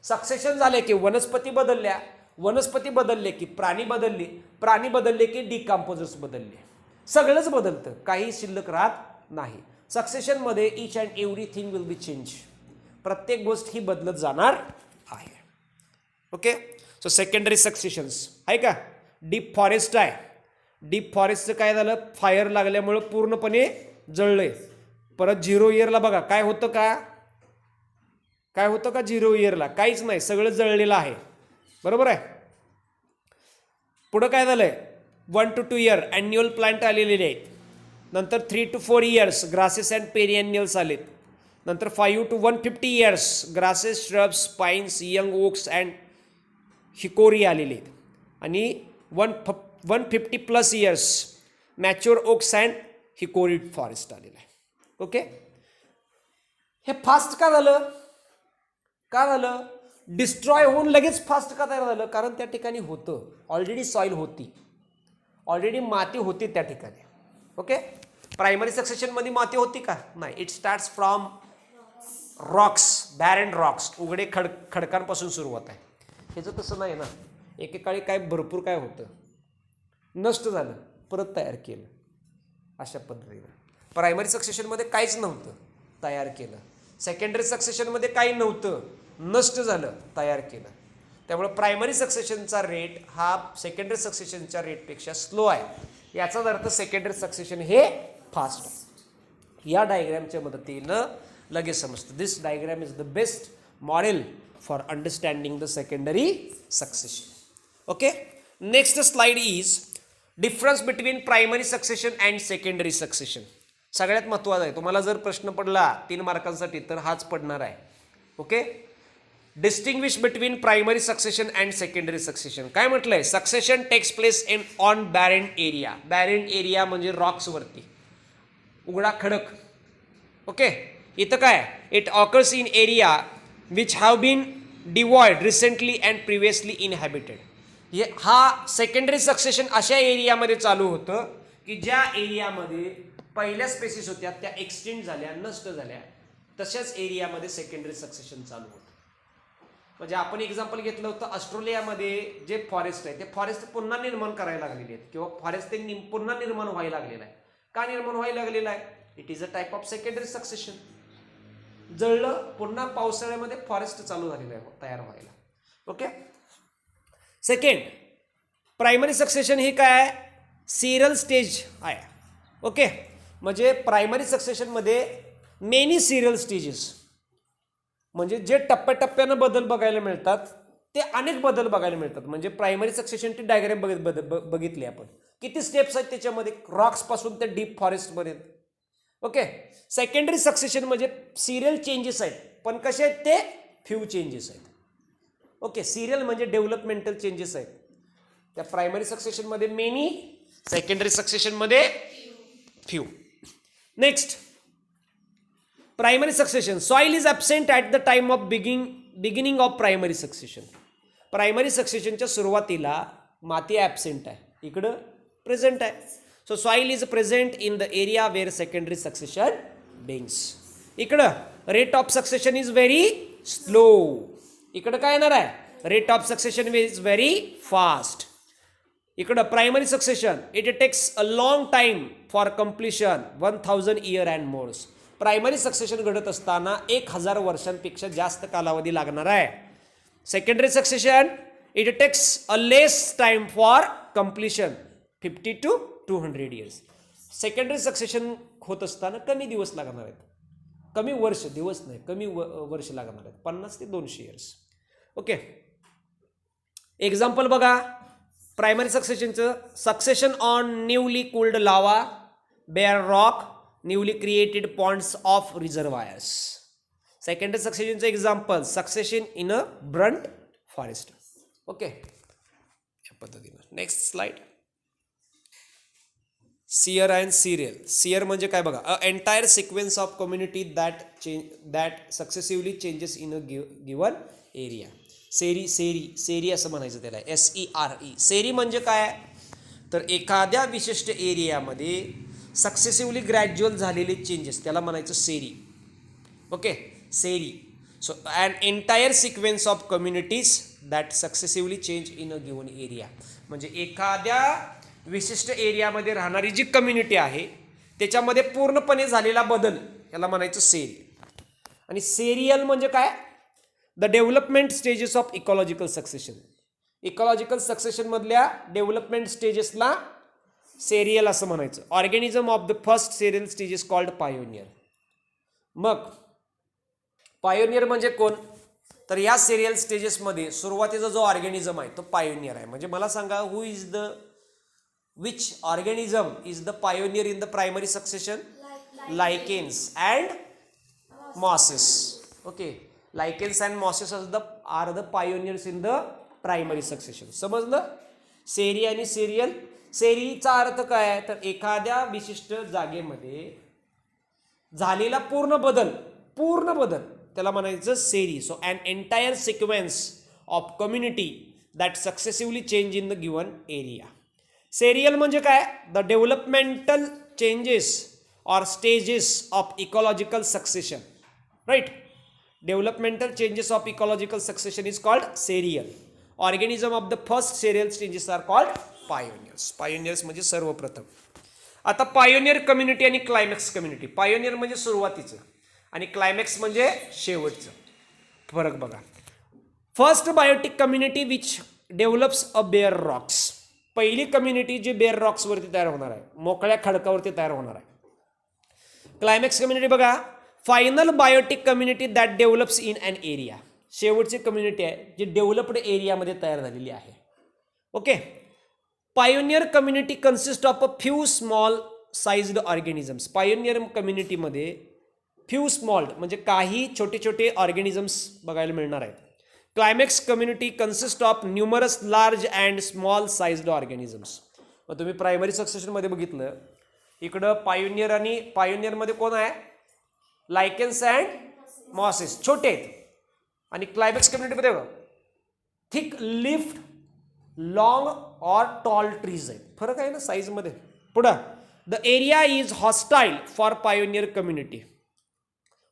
सक्सेशन झाले की वनस्पती बदलल्या, वनस्पती बदलले की प्राणी बदलले, प्राणी बदलले की डिकम्पोजर्स बदलले. सगळंच बदलतं, काही शिल्लक राहत नाही. सक्सेशनमध्ये each and everything will be change. प्रत्येक गोष्ट ही बदलत जाणार आहे. ओके. सो सेकंडरी सक्सेशन्स आहे का. डीप फॉरेस्ट आहे, डीप फॉरेस्टचं काय झालं, फायर लागल्यामुळं पूर्णपणे जळलंय. परत 0 इयरला बघा काय होतं का, काय होतं का 0 इयरला, काहीच नाही, सगळं जळलेलं आहे. बरोबर आहे. पुढं काय झालंय, 1 to 2 इयर ॲन्युअल प्लांट आलेले आहेत. नंतर 3 to 4 years grasses and perennials आलेत. नंतर 5 to 150 years grasses, shrubs, pines, young oaks and hickory आलेले आहेत. आणि 150 plus years mature oaks and hickory forest आलेलं आहे. ओके. हे फास्ट का झालं, का झालं, डिस्ट्रॉय होऊन लगेच फास्ट का तयार झालं, कारण त्या ठिकाणी होतं ऑलरेडी, सॉईल होती, ऑलरेडी माती होती त्या ठिकाणी. ओके. प्रायमरी सक्सेशनमध्ये माती होती का, नाही. It starts from Roxx, baron Roxx, उघडे खडकांपासून सुरुवात आहे. ह्याचं तसं नाही ना. एकेकाळी काय भरपूर काय होतं, नष्ट झालं, परत तयार केलं, अशा पद्धतीनं. प्रायमरी सक्सेशनमध्ये काहीच नव्हतं, तयार केलं. सेकंडरी सक्सेशनमध्ये काही नव्हतं, नष्ट झालं, तयार केलं. त्यामुळे प्रायमरी सक्सेशनचा रेट हा सेकंडरी सक्सेशनच्या रेटपेक्षा स्लो आहे. याचाच अर्थ सेकंडरी सक्सेशन हे फास्ट आहे. या डायग्रॅमच्या मदतीनं लगेच समजतं. This diagram is the best model for understanding the secondary succession. Okay. Next slide is difference between primary succession and secondary succession. सगळ्यात महत्त्वाचा आहे. तुम्हाला जर प्रश्न पडला 3 मार्कांसाठी तर हाच पडणार आहे. Okay. Distinguish between primary succession and secondary succession. काय म्हटलंय, succession takes place in on barren area. Barren area म्हणजे रॉक्सवरती, उघडा खडक. ओके. इथं काय, it occurs in area which have been devoid recently and previously inhabited. हा सेकंडरी सक्सेशन अशा एरियामध्ये चालू होतं की ज्या एरियामध्ये पहिल्या स्पेसिस होत्या त्या एक्सटेंड झाल्या, नष्ट झाल्या. तशाच एरियामध्ये सेकंडरी सक्सेशन चालू होतं. म्हणजे आपण एक्झाम्पल घेतलं होतं, ऑस्ट्रेलियामध्ये जे फॉरेस्ट आहे ते फॉरेस्ट पुन्हा निर्माण करायला लागलेले आहेत, किंवा फॉरेस्ट ते पुन्हा निर्माण व्हायला लागलेलं आहे. का निर्माण व्हायला लागलेलं आहे, it is a type of secondary succession. जळलं, पुन्हा पावसाळ्यामध्ये फॉरेस्ट चालू झालेलं आहे तयार व्हायला. ओके. सेकंड, प्रायमरी सक्सेशन ही काय आहे, सिरियल स्टेज आहे. ओके. म्हणजे प्रायमरी सक्सेशनमध्ये मेनी सिरियल स्टेजेस, म्हणजे जे टप्प्याटप्प्यानं बदल बघायला मिळतात ते अनेक बदल बघायला मिळतात. म्हणजे प्रायमरी सक्सेशनची डायग्राम बघितली आपण, किती स्टेप्स आहेत त्याच्यामध्ये, रॉक्स पासून ते डीप फॉरेस्टपर्यंत. ओके. सेकंडरी सक्सेशन म्हणजे सिरियल चेंजेस आहेत, पण कसे आहेत ते, फ्यू चेंजेस आहेत. ओके. सिरियल म्हणजे डेव्हलपमेंटल चेंजेस आहेत. त्या प्रायमरी सक्सेशनमध्ये मेनी, सेकंडरी सक्सेशनमध्ये few. Next, primary succession. Soil is absent at the time of beginning of primary succession. Primary सक्सेशनच्या सुरुवातीला माती ॲब्सेंट आहे, इकडं प्रेझेंट आहे. So soil is present in the area where secondary succession begins. इकडं rate of succession is very slow. इकडं काय येणार आहे, rate of succession is very fast. इकडं primary succession, it takes a long time for completion 1000 year and mores. Primary succession घडत असताना 1000 वर्षांपेक्षा जास्त कालावधी लागणार आहे. Secondary succession, it takes a less time for completion 50 to 200 years. Secondary succession होत असताना कमी दिवस लागणार आहेत, कमी वर्ष, दिवस नाही, कमी वर्ष लागणार आहेत, 50 ते 200 इयर्स. ओके. एक्झाम्पल बघा प्रायमरी सक्सेशनचं. Succession on newly cooled lava, bare rock, newly created ponds of reservoirs. Secondary सक्सेशनचं example, succession in a burnt forest. Okay, या पद्धतीनं. Next slide. Sere and serial. Sere म्हणजे काय बघा, a entire sequence of community that successively changes in a given area. Sere असं म्हणायचं त्याला, SERE. सेरी म्हणजे काय, तर एखाद्या विशिष्ट एरियामध्ये सक्सेसिव्हली ग्रॅज्युअल झालेले चेंजेस, त्याला म्हणायचं sere. Okay, sere. So and entire sequence of communities that successively change in a given area. म्हणजे एखाद्या विशिष्ट एरियामध्ये राहणारी जी कम्युनिटी आहे त्याच्यामध्ये पूर्णपणे झालेला बदल, याला म्हणायचं सेरी. आणि सेरियल म्हणजे काय, the development stages of ecological succession. Ecological succession मधल्या डेव्हलपमेंट स्टेजेसला सेरियल असं म्हणायचं. Organism of the first serial stage is called pioneer. मग पायोनियर म्हणजे कोण, तर या सेरियल स्टेजेसमध्ये सुरुवातीचा जो ऑर्गॅनिझम आहे तो पायोनियर आहे. म्हणजे मला सांगा, who is the which organism is the pioneer in the primary succession? Lichens and mosses. Okay, lichens and mosses are the pioneers in the primary succession. समजलं. सेरी आणि सिरियल. सेरीचा अर्थ काय आहे, तर एखाद्या विशिष्ट जागेमध्ये झालेला पूर्ण बदल त्याला म्हणायचं sere. So an entire sequence of community that successively change in the given area. Serial म्हणजे काय, the developmental changes or stages of ecological succession. Right, developmental changes of ecological succession is called serial. Organism of the first serial stages are called pioneers. Pioneers म्हणजे सर्वप्रथम. आता pioneer community आणि climax community. Pioneer म्हणजे सुरुवातीचं आणि climax म्हणजे शेवटचं. फरक बघा. First biotic community which develops a bare rocks. पहिली कम्युनिटी जी बेअर रॉक्सवरती तयार होणार आहे, मोकळ्या खडकावरती तयार होणार आहे. क्लायमॅक्स कम्युनिटी बघा, final biotic community that develops in an area. शेवटची कम्युनिटी आहे जी डेव्हलप्ड एरियामध्ये तयार झालेली आहे. Okay. Pioneer community consist of a few small sized organisms. Pioneer कम्युनिटीमध्ये फ्यू स्मॉल म्हणजे काही छोटे छोटे ऑर्गॅनिझम्स बघायला मिळणार आहेत. Climax community consist of numerous large and small sized organisms. मग तुम्ही प्रायमरी सक्सेशनमध्ये बघितलं, इकडं पायोनियर आणि पायोनियरमध्ये कोण आहे, लायकेन्स अँड मॉसेस, छोटे आहेत. आणि क्लायमॅक्स कम्युनिटीमध्ये thick lift, long or tall trees आहेत. फरक आहे ना साईजमध्ये. पुढं, the area is hostile for pioneer community.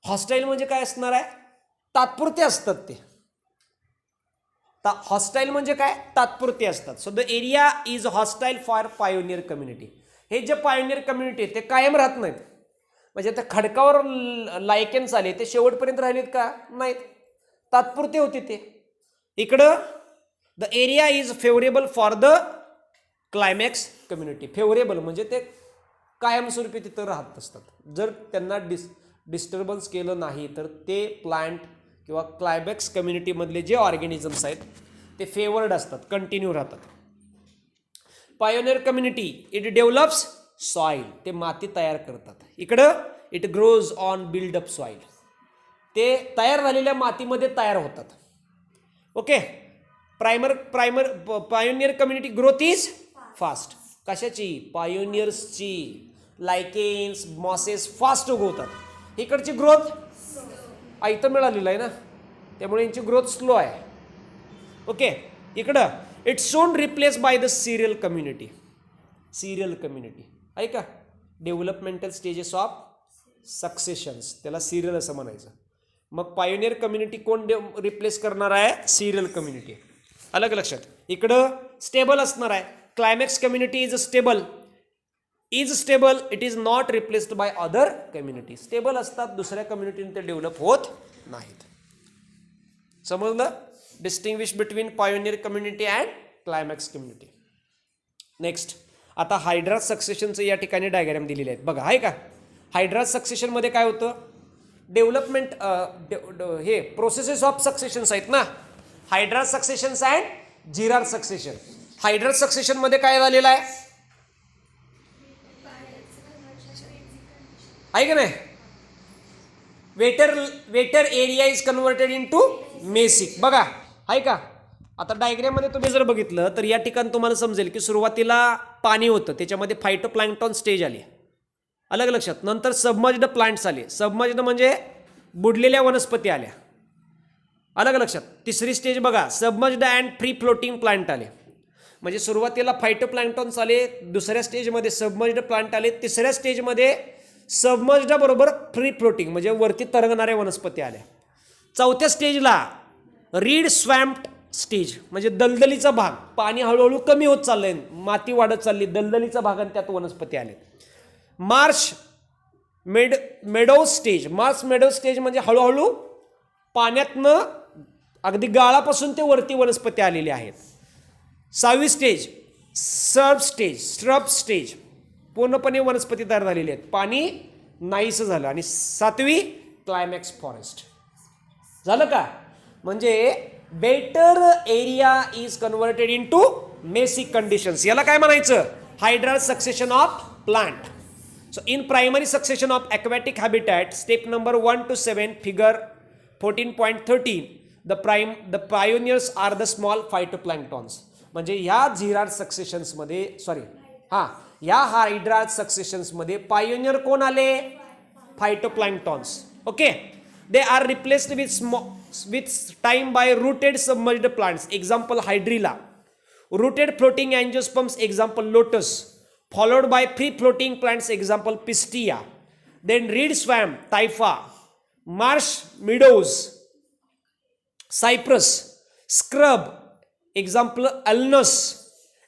Hostile म्हणजे काय असणार आहे, तात्पुरते असतात ते. हॉस्टाईल म्हणजे काय, तात्पुरते असतात. So the area is hostile for pioneer community. हे जे पायोनियर कम्युनिटी आहे ते कायम राहत नाहीत. म्हणजे त्या खडकावर लायकेन्स आले ते शेवटपर्यंत राहिलेत का, नाहीत, तात्पुरते होते ते. इकडं the area is favourable for the climax community. Favourable म्हणजे ते कायमस्वरूपी तिथं राहत असतात. जर त्यांना डिस्टर्बन्स केलं नाही तर ते प्लांट किंवा क्लायमॅक्स कम्युनिटीमधले जे ऑर्गॅनिझम्स आहेत ते फेवर्ड असतात, कंटिन्यू राहतात. Pioneer community it develops soil, ते माती तयार करतात. इकडं it grows on build up soil, ते तयार झालेल्या मातीमध्ये तयार होतात. Okay. Pioneer community growth is fast. कशाची? पायोनियर्सची. लायकेन्स मॉसेस फास्ट उगवतात. इकडची ग्रोथ आयतं मिळालेलं आहे ना, त्यामुळे यांची ग्रोथ स्लो आहे. ओके. इकडं इट सोन replace by the serial community. Serial community आहे का, डेव्हलपमेंटल स्टेजेस ऑफ सक्सेशन्स, त्याला सिरियल असं म्हणायचं. मग पायोनियर कम्युनिटी कोण रिप्लेस करणार आहे? Serial community. अलग लक्षात. इकडं स्टेबल असणार आहे. Climax community is stable. It is not replaced by other community. Stable असतात, दुसऱ्या कम्युनिटीने ते डेव्हलप होत नाहीत. समजलं? Distinguish between pioneer community and climax community. Next, आता हायड्रा सक्सेशनचं या ठिकाणी डायग्राम दिलेले आहेत बघा, आहे का. हायड्रा सक्सेशनमध्ये काय होतं? डेव्हलपमेंट हे प्रोसेसेस ऑफ सक्सेशन्स आहेत ना, hydrarch successions and xerarch succession. Hydrarch सक्सेशनमध्ये काय झालेलं आहे का नाही? Wetter area is converted into mesic. बघा, आहे का. आता डायग्राममध्ये तुम्ही जर बघितलं तर या ठिकाणी तुम्हाला समजेल की सुरुवातीला पाणी होतं, त्याच्यामध्ये फायटोप्लॅन्क्टॉन स्टेज आली, अलग लक्षात. नंतर सबमर्ज्ड प्लांट्स आले. सबमर्ज्ड म्हणजे बुडलेल्या वनस्पती आल्या, अलग लक्षात. तिसरी स्टेज बघा, submerged and free floating plant आले. म्हणजे सुरुवातीला फायटोप्लॅन्क्टॉन्स आले, दुसऱ्या स्टेजमध्ये सबमर्ज्ड प्लांट आले, तिसऱ्या स्टेजमध्ये सबमर्ज्ड बरोबर फ्री फ्लोटिंग म्हणजे वरती तरंगणाऱ्या वनस्पती आल्या. चौथ्या स्टेजला रीड स्वॅम्प्ड स्टेज म्हणजे दलदलीचा भाग, पाणी हळूहळू कमी होत चाललंय, माती वाढत चालली, दलदलीचा भाग आणि त्यात वनस्पती आले. मार्श मेडो स्टेज. मार्श मेडो स्टेज म्हणजे हळूहळू पाण्यातनं अगदी गाळापासून ते वरती वनस्पती आलेली आहेत. 6वी स्टेज श्रब स्टेज, पूर्णपणे वनस्पती तयार झालेली आहेत, पाणी नाहीसं झालं. आणि 7वी क्लायमॅक्स फॉरेस्ट. झालं का? म्हणजे wetter area is converted into mesic conditions. याला काय म्हणायचं? Hydrarch succession of plant. So in primary succession of aquatic habitat, step number 1 to 7, figure 14.13, the pioneers are the small phytoplanktons. म्हणजे ह्या झिराड सक्सेशन्स मध्ये या हायड्रा सक्सेशन्स मध्ये पायोनियर कोण आले? Phytoplanktons. Okay. They are replaced with time by rooted submerged plants. Example hydrilla. Rooted floating angiosperms, example lotus. Followed by free floating plants, example Pistia. Then reed swamp, Typha. Marsh meadows, Cypress. Scrub, example Alnus.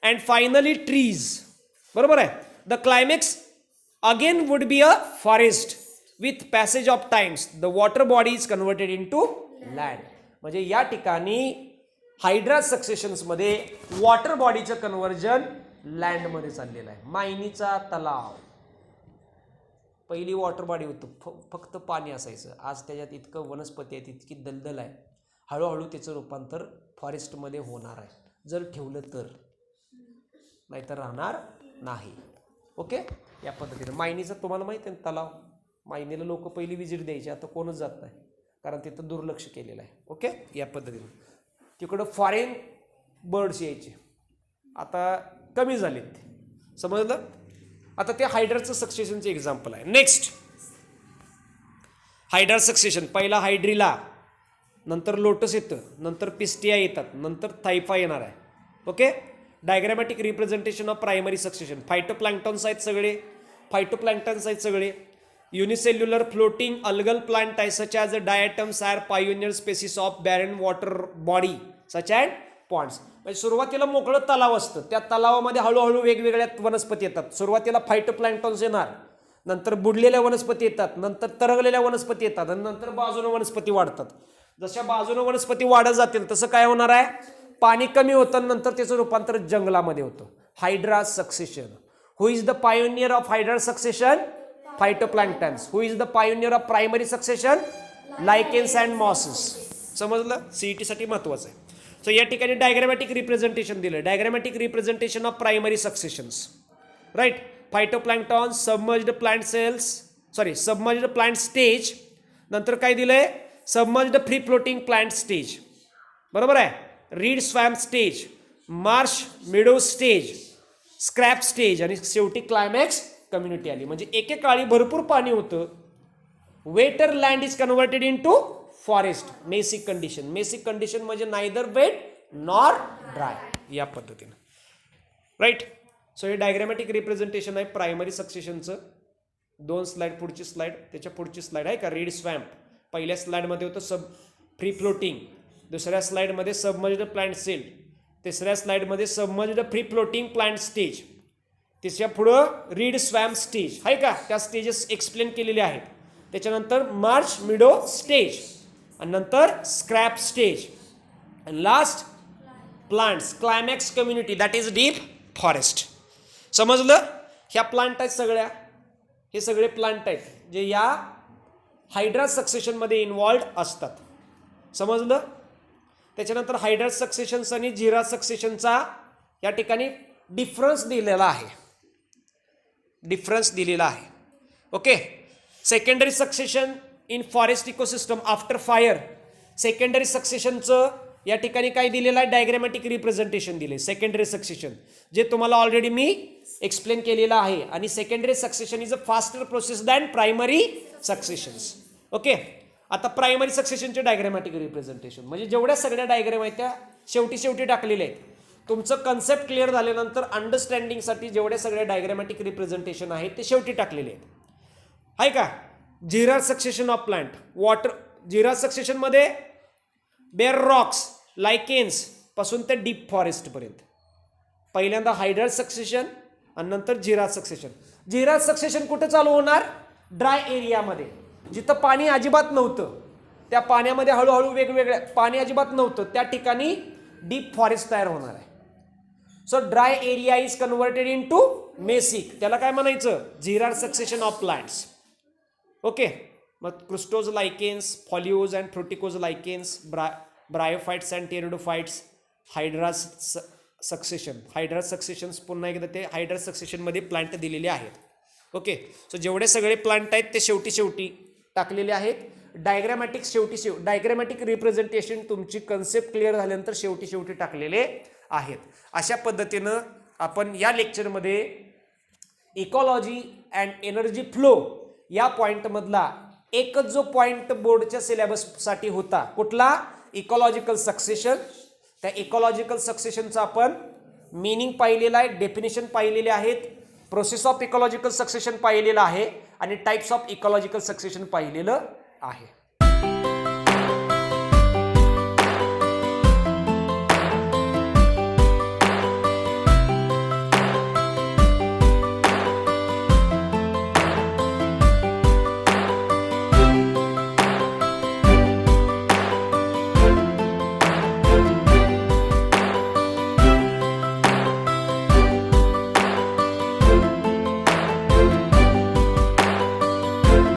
And finally trees. बरोबर आहे. The climax again would be a forest. With passage of times, the water body is converted into land. म्हणजे या ठिकाणी hydra सक्सेशन्स मध्ये water बॉडीचं conversion लँडमध्ये चाललेला आहे. मायनीचा तलाव, पहिली वॉटर बॉडी होतं, फक्त पाणी असायचं. आज त्याच्यात इतकं वनस्पती आहेत, इतकी दलदल आहे, हळूहळू त्याचं रूपांतर फॉरेस्टमध्ये होणार आहे जर ठेवलं तर, नाहीतर राहणार नाही. ओके. या पद्धतीनं मायनीचा तुम्हाला माहिती आहे तलाव, मायनीला लोक पहिली विजिट द्यायची, आता कोणच जात नाही कारण तिथं दुर्लक्ष केलेलं आहे. ओके. या पद्धतीनं तिकडं फॉरेन बर्ड्स यायचे, आता कमी झालेत ते. समजलं? आता ते हायड्राचं सक्सेशनचे एक्झाम्पल आहे. Next, hydrarch succession. पहिला हायड्रिला, नंतर लोटस येतं, नंतर पिस्टिया येतात, नंतर थायफा येणार आहे. Okay. Diagrammatic representation of primary succession. Phytoplanktons आहेत सगळे. युनिसेल्युलर फ्लोटिंग अल्गल प्लांट आहे, such as a diatoms are pioneer species of barren water body such as ponds. म्हणजे सुरुवातीला मोकळं तलाव असतं, त्या तलावामध्ये हळूहळू वेगवेगळ्या वनस्पती येतात. सुरुवातीला फायटोप्लॅन्क्टॉन्स येणार, नंतर बुडलेल्या वनस्पती येतात, नंतर तरंगलेल्या वनस्पती येतात, आणि नंतर बाजूनं वनस्पती वाढतात. जशा बाजूनं वनस्पती वाढत जातील तसं काय होणार आहे? पाणी कमी होतं, नंतर त्याचं रूपांतर जंगलामध्ये होतं. Hydra succession. Who is the pioneer of hydra succession? Phytoplanktons. Who is the pioneer of primary succession? Lichens and mosses. समजलं, सीईटीसाठी महत्त्वाचं आहे. सो या ठिकाणी डायग्रॅमॅटिक रिप्रेझेंटेशन दिलं. Diagrammatic representation of primary successions, right. Phytoplankton, submerged plant cells, submerged plant stage. नंतर काय दिलंय, submerged free floating plant stage, बरोबर आहे. Reed swamp stage, marsh meadow stage, scrub stage आणि शेवटी क्लायमॅक्स कम्युनिटी आली. म्हणजे एकेकाळी भरपूर पाणी होतं. Wetter land is converted into forest. Mesic condition. Mesic condition म्हणजे नायदर वेट नॉर ड्राय, या पद्धतीनं, राईट. सो हे डायग्रॅमॅटिक रिप्रेझेंटेशन आहे प्रायमरी सक्सेशनचं. 2 स्लाइड, पुढची स्लाइड, त्याच्या पुढची स्लाइड आहे का, रीड स्वॅम्प. पहिल्या स्लाइडमध्ये होतं सब फ्री फ्लोटिंग, दुसऱ्या स्लाइडमध्ये सबमर्ज्ड प्लांट सेल, तिसऱ्या स्लाइडमध्ये submerged free floating plant stage, तिसऱ्या पुढं रीड स्वॅम्प स्टेज आहे का, त्या स्टेजेस एक्सप्लेन केलेले आहेत. त्याच्यानंतर मार्च मिडो स्टेज आणि नंतर स्क्रॅप स्टेज आणि last plants climax community that is deep forest. समजलं. ह्या प्लांट आहेत सगळ्या, हे सगळे प्लांट आहेत जे या हायड्रा सक्सेशनमध्ये इन्व्हॉल्ड असतात. समजलं. त्याच्यानंतर हायड्रा सक्सेशन्स आणि जिरा सक्सेशनचा या ठिकाणी डिफरन्स दिलेला आहे. डिफरन्स दिलेला आहे. Okay. Secondary succession in forest ecosystem after fire. Secondary सक्सेशनचं या ठिकाणी काय दिलेलं आहे, डायग्रॅमॅटिक रिप्रेझेंटेशन दिले. सेकंडरी सक्सेशन जे तुम्हाला ऑलरेडी मी एक्सप्लेन केलेलं आहे. आणि secondary succession is a faster process than primary successions. Okay. आता प्रायमरी सक्सेशनचे डायग्रॅमॅटिक रिप्रेझेंटेशन म्हणजे जेवढ्या सगळ्या डायग्रॅम आहेत त्या शेवटी टाकलेल्या आहेत. तुमचं कन्सेप्ट क्लिअर झाल्यानंतर अंडरस्टँडिंगसाठी जेवढ्या सगळ्या डायग्रॅमॅटिक रिप्रेझेंटेशन आहेत ते शेवटी टाकलेले आहेत, आहे का. Xerarch succession of plant. Water xerarch सक्सेशनमध्ये बेअर रॉक्स, लायकेन्स पासून ते डीप फॉरेस्ट पर्यंत. पहिल्यांदा हायड्रा सक्सेशन आणि नंतर जिरा सक्सेशन. जिरा सक्सेशन कुठे चालू होणार, ड्राय एरियामध्ये, जिथं पाणी अजिबात नव्हतं. त्या पाण्यामध्ये हळूहळू वेगवेगळ्या पाणी अजिबात नव्हतं त्या ठिकाणी डीप फॉरेस्ट तयार होणार आहे. So dry area is converted into mesic. त्याला काय म्हणायचं, xerarch succession of plants. Okay. मग crustose lichens, foliose and fruticose lichens, bryophytes and pteridophytes, hydrarch succession. Hydrarch successions पुन्हा एकदा ते हायड्रा सक्सेशनमध्ये प्लांट दिलेले आहेत. ओके. सो जेवढे सगळे प्लांट आहेत ते शेवटी टाकलेले आहेत. डायग्रॅमॅटिक डायग्रॅमॅटिक रिप्रेझेंटेशन तुमची कन्सेप्ट क्लिअर झाल्यानंतर शेवटी टाकलेले आहेत. अशा पद्धतीनं आपण या लेक्चरमध्ये इकॉलॉजी अँड एनर्जी फ्लो या पॉईंटमधला एकच जो पॉईंट बोर्डच्या सिलेबससाठी होता, कुठला, इकॉलॉजिकल सक्सेशन. त्या इकॉलॉजिकल सक्सेशनचा आपण मीनिंग पाहिलेला आहे, डेफिनेशन पाहिलेले आहेत, प्रोसेस ऑफ इकॉलॉजिकल सक्सेशन पाहिलेलं आहे आणि टाइप्स ऑफ इकॉलॉजिकल सक्सेशन पाहिलेलं आहे.